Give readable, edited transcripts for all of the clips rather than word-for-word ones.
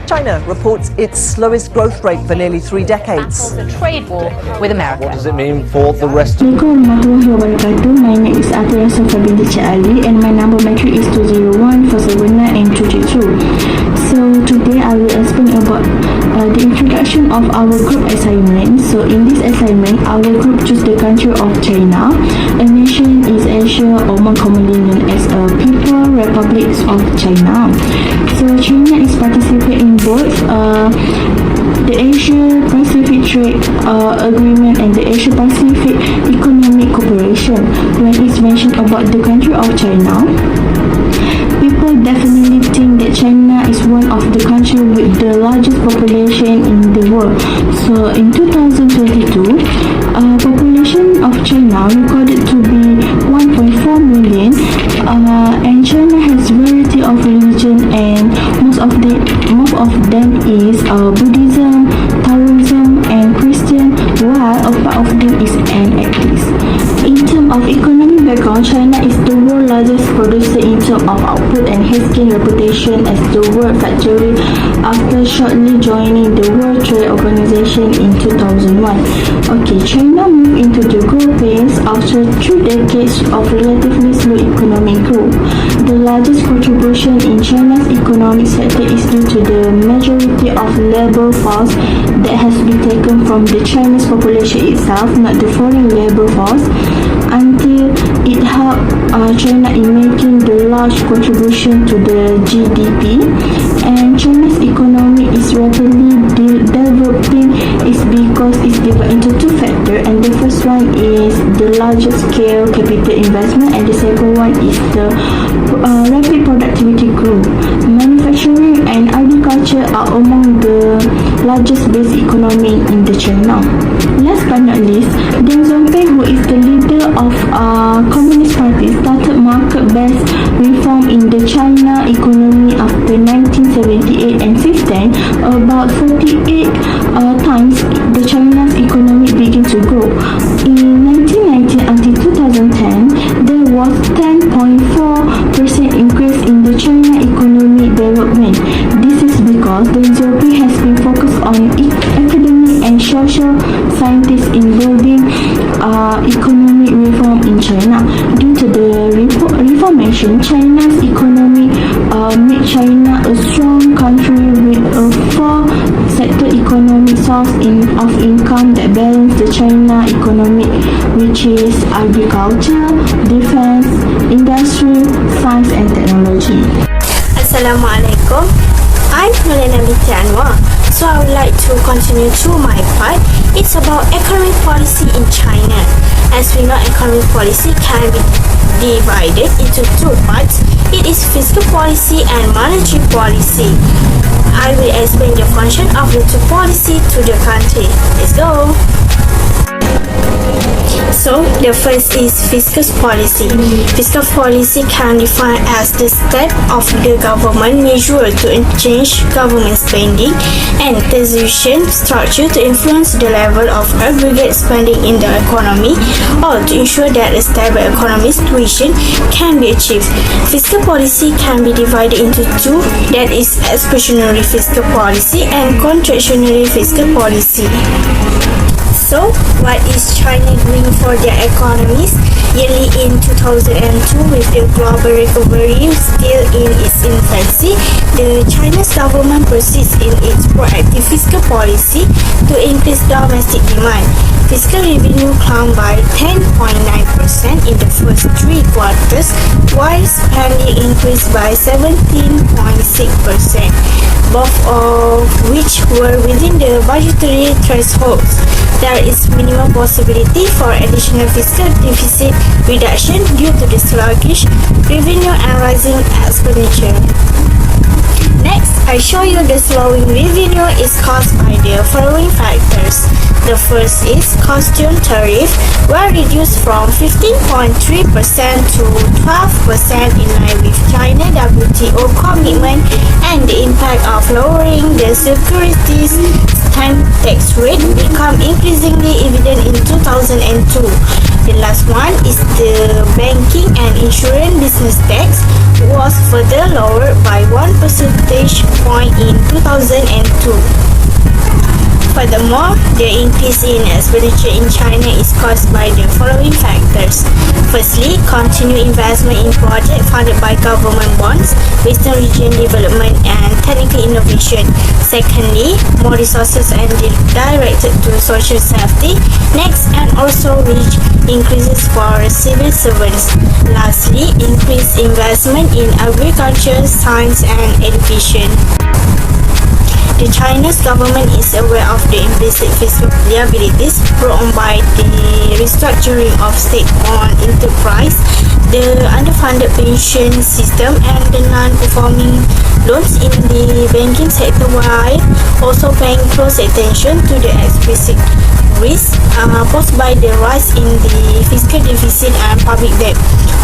China reports its slowest growth rate for nearly 3 decades. The trade war with America. What does it mean for the rest of Assalamualaikum warahmatullahi wabarakatuh. My name is Atira Safa binti Cik Ali and my number matric is 201 479 and 232. So today I will explain about the introduction of our group assignment. So in this assignment, our group choose the country of China. A nation is Asia, or more commonly known as a People Republic of China. So China is participating in both the Asia Pacific Trade Agreement and the Asia Pacific Economic Cooperation. When it's mentioned about the country of China, people definitely think that China is one of the countries with the largest population in the world. So in 2022, population of China recorded to be 1.4 million, and China has variety of religion, and most of them is Buddhism, Taoism, and Christian, while a part of them is an atheist. In terms of economic background, China is the world's largest producer in terms of output and has gained reputation as the world factory after shortly joining the World Trade Organization in 2001. Okay, China moved into the growth phase after 3 decades of relatively slow economic growth. The largest contribution in China's economic sector is due to the majority of labor force that has been taken from the Chinese population itself, not the foreign labor force, until it helped China in making the large contribution to the GDP. And China's economy is rapidly developing is because it's divided into 2 factors, and the first one is the larger scale capital investment, and the second one is the rapid productivity growth. Manufacturing and agriculture are among the largest base economy in the China. Last but not least, Deng Xiaoping, who is the leader of Communist Party, started market-based reform in the China economy after 1978, and since then, about 48 times the China's economy began to grow. In 1990 until 2010, there was 10.4% increase in the China economic development. This is because Deng Xiaoping has been focused on academic and social scientists in building economic reform in China. Due to the reformation, China's economy made China a strong country with a 4-sector economic source of income that balance the China economy, which is agriculture, defense, industry, science and technology. Assalamualaikum. I'm Melena binti Anwar. So I would like to continue to my part. It's about economic policy in China. As we know, economic policy can be divided into 2 parts. It is fiscal policy and monetary policy. I will explain the function of the 2 policy to the country. Let's go. So, the first is fiscal policy. Fiscal policy can be defined as the step of the government measure to change government spending and taxation structure to influence the level of aggregate spending in the economy, or to ensure that a stable economic situation can be achieved. Fiscal policy can be divided into 2, that is expansionary fiscal policy and contractionary fiscal policy. So, what is China doing for their economies? Yearly in 2002, with the global recovery still in its infancy, the Chinese government persists in its proactive fiscal policy to increase domestic demand. Fiscal revenue climbed by 10.9% in the first 3 quarters, while spending increased by 17.6%, both of which were within the budgetary thresholds. There is minimal possibility for additional fiscal deficit reduction due to the sluggish revenue and rising expenditure. Next, I show you the slowing revenue is caused by the following factors. The first is customs tariff were reduced from 15.3% to 12% in line with China WTO commitment, and the impact of lowering the securities stamp tax rate become increasingly evident in 2002. The last one is the banking and insurance business tax, was further lowered by 1 percentage point in 2002. Furthermore, the increase in expenditure in China is caused by the following factors. Firstly, continued investment in projects funded by government bonds, Western region development and technical innovation. Secondly, more resources are directed to social safety. Next, and also wage increases for civil servants. Lastly, increased investment in agriculture, science and education. The Chinese government is aware of the implicit fiscal liabilities brought on by the restructuring of state-owned enterprise, the underfunded pension system and the non-performing loans in the banking sector, while also paying close attention to the explicit risk posed by the rise in the fiscal deficit and public debt.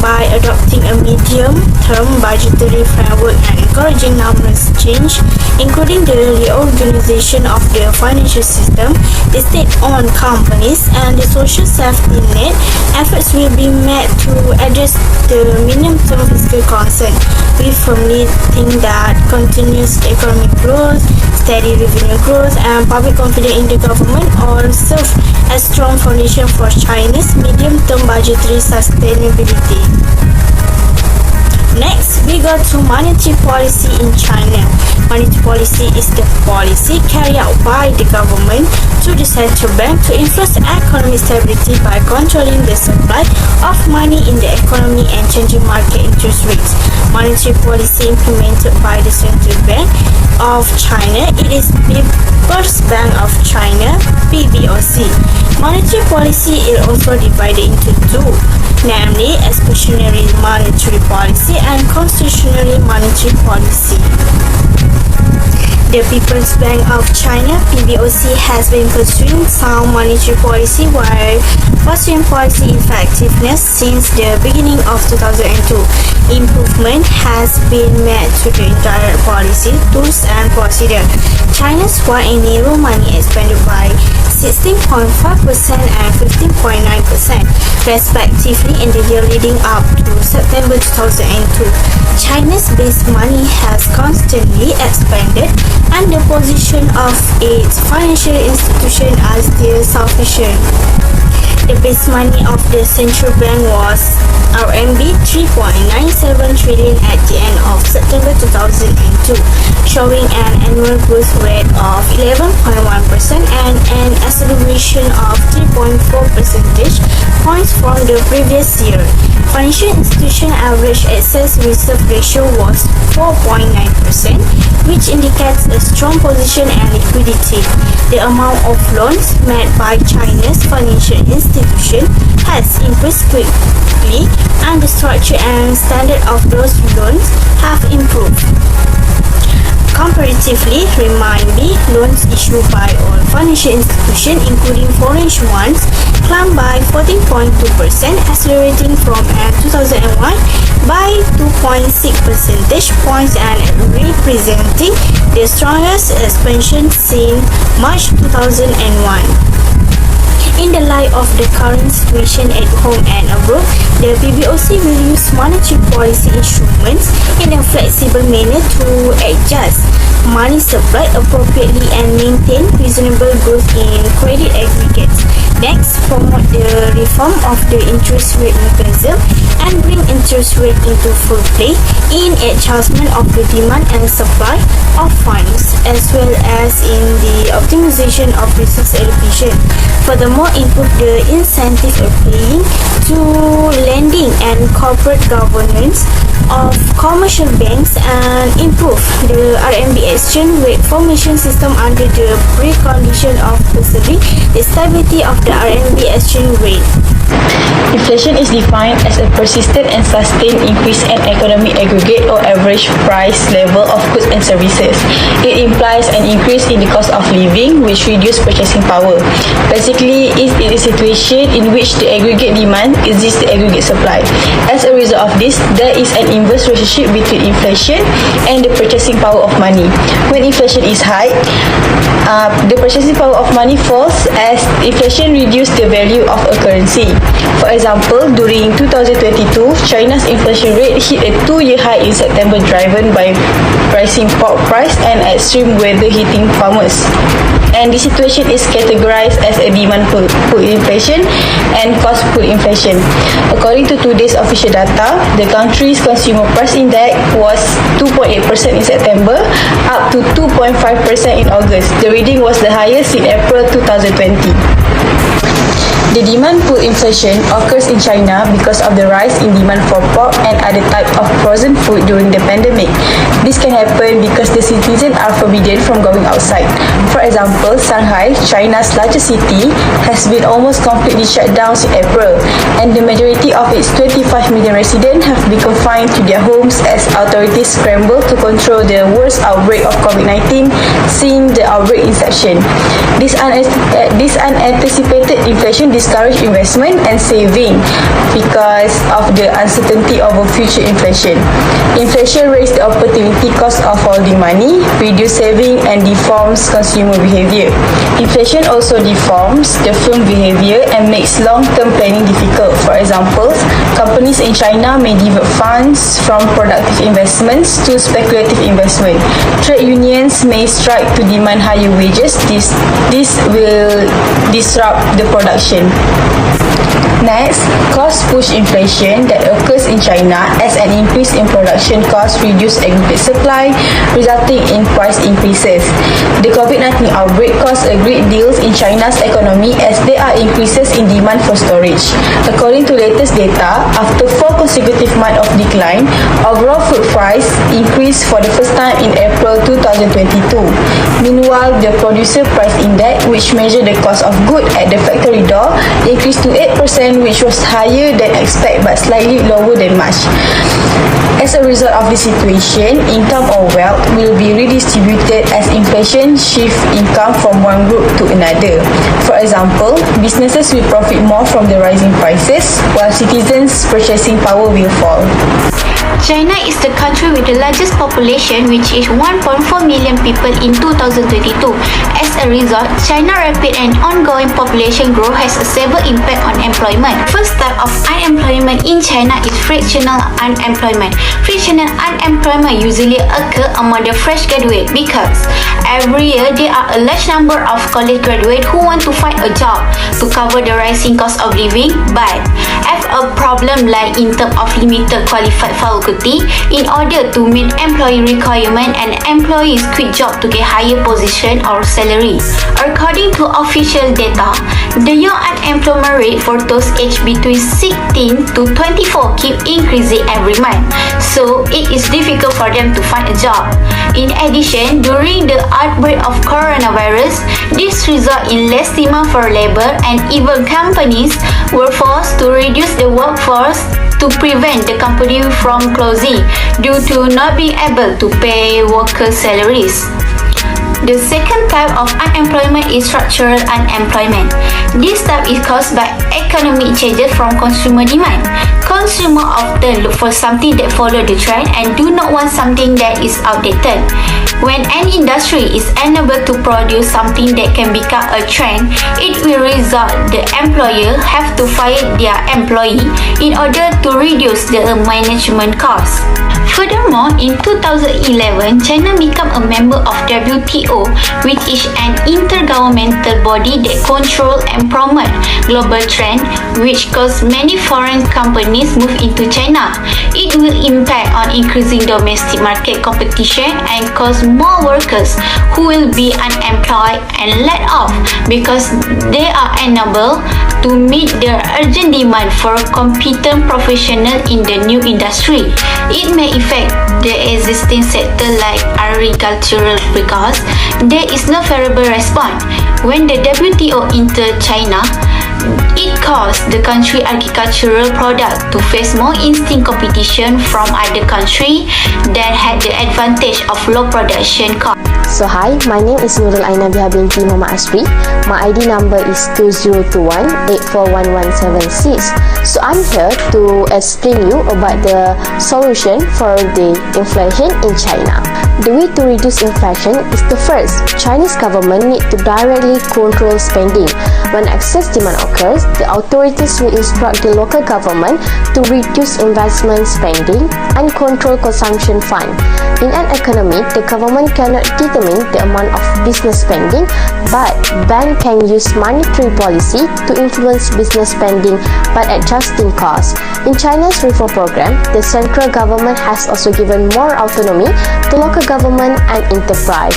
By adopting a medium-term budgetary framework and encouraging numerous change, including the reorganization of the financial system, the state-owned companies, and the social safety net, efforts will be made to address the medium-term fiscal concern. We firmly think that continuous economic growth, steady revenue growth, and public confidence in the government all serve as strong foundation for China's medium-term budgetary sustainability. Next, we go to monetary policy in China. Monetary policy is the policy carried out by the government to the central bank to influence economic stability by controlling the supply of money in the economy and changing market interest rates. Monetary policy implemented by the Central Bank of China, it is People's Bank of China, PBOC. Monetary policy is also divided into two, namely expansionary monetary policy and constitutionary monetary policy. The People's Bank of China, PBOC, has been pursuing sound monetary policy while fostering policy effectiveness since the beginning of 2002. Improvement has been made to the entire policy, tools and procedure. China's wide and narrow money expanded by 16.5% and 15.9% respectively in the year leading up to September 2002. China's base money has constantly expanded and the position of its financial institution are still sufficient. The base money of the central bank was RMB 3.97 trillion at the end of September 2002, showing an annual growth rate of 11.1% and an acceleration of 3.4 percentage points from the previous year. Financial institution average excess reserve ratio was 4.9%, which indicates a strong position and liquidity. The amount of loans made by China's financial institution has increased quickly, and the structure and standard of those loans have improved. Comparatively, renminbi loans issued by all financial institutions, including foreign ones, climbed by 14.2%, accelerating from 2001 by 2.6 percentage points and representing the strongest expansion since March 2001. In the light of the current situation at home and abroad, the PBOC will use monetary policy instruments in a flexible manner to adjust money supply appropriately and maintain reasonable growth in credit aggregates. Next, promote the reform of the interest rate mechanism and bring interest rate into full play in adjustment of the demand and supply of funds, as well as in the optimization of resource allocation. Furthermore, improve the incentive applying to lending and corporate governance of commercial banks and improve the RMB exchange rate formation system under the precondition of preserving the stability of the RMB exchange rate. Inflation is defined as a persistent and sustained increase in economic aggregate or average price level of goods and services. It implies an increase in the cost of living, which reduces purchasing power. Basically, it is a situation in which the aggregate demand exceeds the aggregate supply. As a result of this, there is an inverse relationship between inflation and the purchasing power of money. When inflation is high, the purchasing power of money falls as inflation reduces the value of a currency. For example, during 2022, China's inflation rate hit a 2-year high in September, driven by rising pork price and extreme weather hitting farmers. And the situation is categorized as a demand pull inflation and cost pull inflation. According to today's official data, the country's consumer price index was 2.8% in September, up to 2.5% in August. The reading was the highest in April 2020. The demand pull inflation occurs in China because of the rise in demand for pork and other types of frozen food during the pandemic. This can happen because the citizens are forbidden from going outside. For example, Shanghai, China's largest city, has been almost completely shut down since April, and the majority of its 25 million residents have been confined to their homes as authorities scramble to control the worst outbreak of COVID-19 since the outbreak inception. This unanticipated inflation discourage investment and saving because of the uncertainty over future inflation. Inflation raises the opportunity cost of holding money, reduce saving, and deforms consumer behavior. Inflation also deforms the firm behavior and makes long-term planning difficult. For example, companies in China may divert funds from productive investments to speculative investment. Trade unions may strike to demand higher wages. This will disrupt the production. Next, cost push inflation that occurs in China as an increase in production costs reduce aggregate supply, resulting in price increases. The COVID-19 outbreak caused a great deal in China's economy as there are increases in demand for storage. According to latest data, after 4 consecutive months of decline, overall food price increased for the first time in April 2022. Meanwhile, the producer price index, which measures the cost of goods at the factory door, increased to 8%, which was higher than expected but slightly lower than March. As a result of this situation, income or wealth will be redistributed as inflation shifts income from one group to another. For example, businesses will profit more from the rising prices, while citizens' purchasing power will fall. China is the country with the largest population, which is 1.4 million people in 2022. As a result, China's rapid and ongoing population growth has a severe impact on employment. First type of unemployment in China is frictional unemployment. Frictional unemployment usually occurs among the fresh graduate because every year there are a large number of college graduates who want to find a job to cover the rising cost of living, but have a problem like in terms of limited qualified faculty. In order to meet employee requirement, and employees quit job to get higher position or salary. According to official data, the young unemployment rate for those aged between 16 to 24 keep increasing every month, so it is difficult for them to find a job. In addition, during the outbreak of coronavirus, this resulted in less demand for labor, and even companies were forced to reduce the workforce to prevent the company from closing due to not being able to pay workers' salaries. The second type of unemployment is structural unemployment. This type is caused by economic changes from consumer demand. Consumers often look for something that follows the trend and do not want something that is outdated. When an industry is unable to produce something that can become a trend, it will result the employer have to fire their employee in order to reduce the management cost. Furthermore, in 2011, China became a member of WTO, which is an intergovernmental body that controls and promotes global trends, which cause many foreign companies move into China. It will impact on increasing domestic market competition and cause more workers who will be unemployed and let off because they are unable to meet the urgent demand for competent professionals in the new industry. It may affect the existing sector like agricultural because there is no favorable response. When the WTO entered China, it caused the country agricultural product to face more instant competition from other countries that had the advantage of low production cost. So hi, my name is Nurul Ainabiha binti Muhammad Asri. My ID number is 2021-841176. So I'm here to explain you about the solution for the inflation in China. The way to reduce inflation is to first, Chinese government need to directly control spending. When excess demand occurs, the authorities will instruct the local government to reduce investment spending and control consumption fund. In an economy, the government cannot determine the amount of business spending, but bank can use monetary policy to influence business spending by adjusting costs. In China's reform program, the central government has also given more autonomy to local government and enterprise.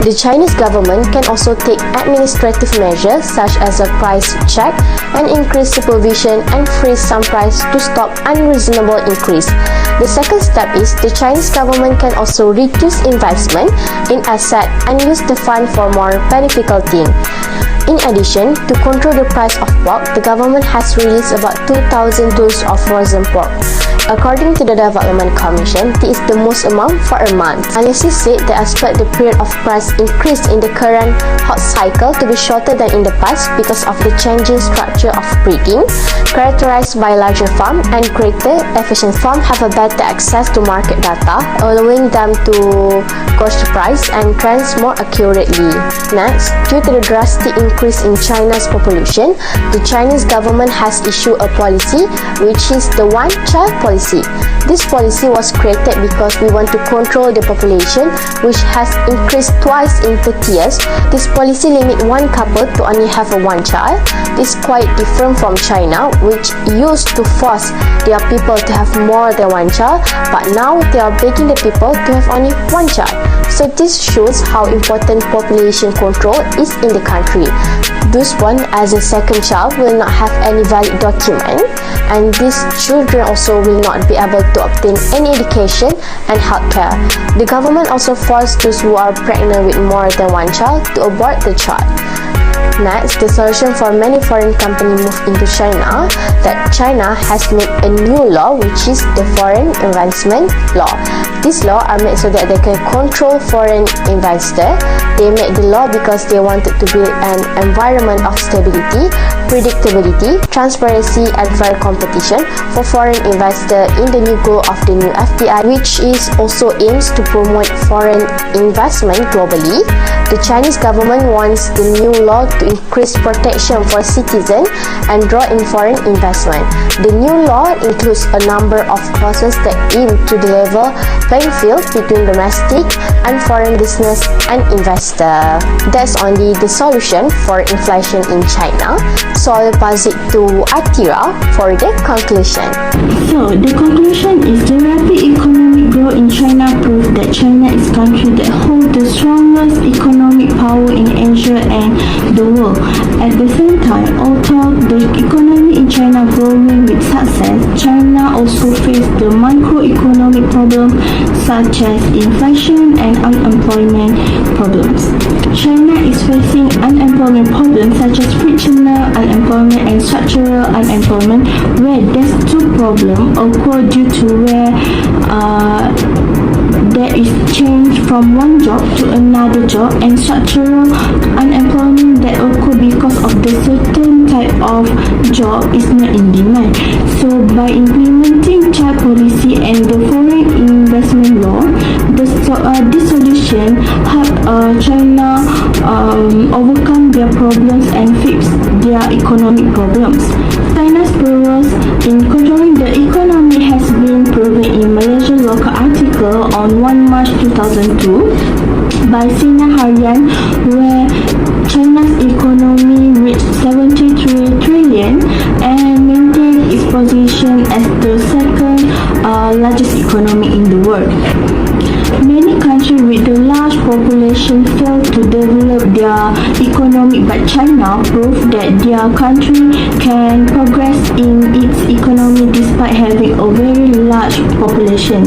The Chinese government can also take administrative measures such as a price check and increase supervision and freeze some price to stop unreasonable increase. The second step is the Chinese government can also reduce investment in asset and use the fund for more beneficial things. In addition, to control the price of pork, the government has released about 2,000 tons of frozen pork. According to the Development Commission, this is the most amount for a month. Analysts said they expect the period of price increase in the current hog cycle to be shorter than in the past because of the changing structure of breeding, characterized by larger farm and greater efficient farm have a better access to market data, allowing them to gauge the price and trends more accurately. Next, due to the drastic increase in China's population, the Chinese government has issued a policy which is the one-child policy. This policy was created because we want to control the population, which has increased twice in 30 years. This policy limits one couple to only have one child. This is quite different from China, which used to force their people to have more than one child, but now they are begging the people to have only one child. So this shows how important population control is in the country. Those born as a second child will not have any valid document, and these children also will not be able to obtain any education and healthcare. The government also forced those who are pregnant with more than one child to abort the child. Next, the solution for many foreign companies move into China, that China has made a new law which is the Foreign Investment Law. These laws are made so that they can control foreign investors. They made the law because they wanted to build an environment of stability, predictability, transparency and fair competition for foreign investors in the new goal of the new FDI, which is also aims to promote foreign investment globally. The Chinese government wants the new law to increase protection for citizens and draw in foreign investment. The new law includes a number of clauses that aim to deliver playing field between domestic and foreign business and investor. That's only the solution for inflation in China. So I'll pass it to Atira for the conclusion. So the conclusion is the rapid economic growth in China proves that China is a country that holds the strongest economic power in Asia and the world. At the same time, although the economy in China growing with success, China also faces the microeconomic problems such as inflation and unemployment problems. China is facing unemployment problems such as frictional unemployment and structural unemployment, where these two problems occur due to where there is change from one job to another job, and structural unemployment that occur because of the certain type of job is not in demand. So by implementing child policy and the foreign investment law, this solution help China overcome their problems and fix their economic problems. China's progress in controlling the economy has been proven in Malaysia local article on 1 March 2002 by Sina Harian, where China's economy reached 73 trillion and maintained its position as the second largest economy in the world. Many countries with a large population fail to develop their economy, but China proved that their country can progress in its economy despite having a very large population.